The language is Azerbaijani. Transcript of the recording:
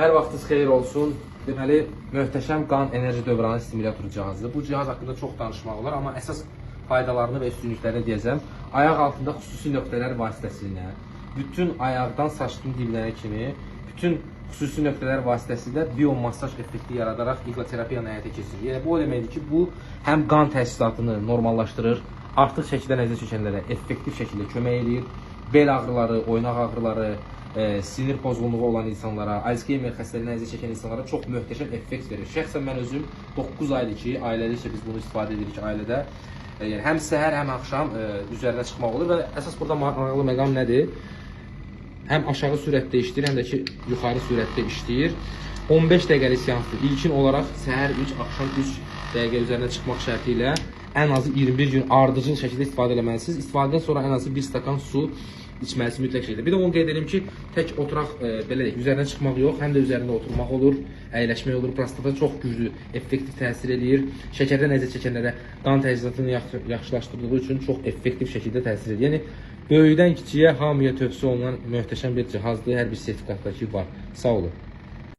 Hər vaxtınız xeyir olsun. Deməli, möhtəşəm qan enerji dövranı stimulyator cihazıdır. Bu cihaz haqqında çox danışmaq olar, amma əsas faydalarını və üstünlüklərini deyəcəm. Ayaq altında xüsusi nöqtələr vasitəsilə, bütün ayaqdan saçın diblərə kimi, bütün xüsusi nöqtələr vasitəsilə biomassaj effekti yaradaraq iqloterapiyanı həyata keçirir. Yəni, bu o deməkdir ki, bu həm qan təsisatını normallaşdırır, artıq şəkildə nəzər çəkənlərə effektiv şəkildə kömək edir, bel ağrıları, oynaq ağrıları, sinir pozğunluğu olan insanlara, Alzheimer xəstəliyinə nəzər çəkən insanlara çox möhtəşəm effekt verir. Şəxsən mən özüm 9 aydır ki, ailəlikcə biz bunu istifadə edirik ailədə. Yəni, həm səhər, həm axşam üzərinə çıxmaq olur və əsas burada maraqlı məqam nədir? Həm aşağı sürətdə işləyir, həm də ki, yuxarı sürətdə işləyir. 15 dəqiqəlik seansdır. İlkin olaraq səhər 3, axşam 3 dəqiqə üzərinə çıxmaq şərti ilə ən azı 21 gün ardıcıl şəkildə istifadə etməlisiniz. İstifadədən sonra ən azı 1 stəkan su içməlisiniz mütləq şəkildə. Bir də onu qeyd edim ki, tək oturaq, belə deyək, üzərinə çıxmaq yox, həm də üzərində oturmaq olur, əyləşmək olur. Prostata çox güclü, effektiv təsir edir. Şəkərdə nəzər çəkənlərə qan təchizatını yaxşılaşdırdığı üçün çox effektiv şəkildə təsir edir. Yəni, böyükdən kiçiyə hamıya tövsiyə olunan möhtəşəm bir cihazdır. Hər bir sertifikatdakı var. Sağ olun.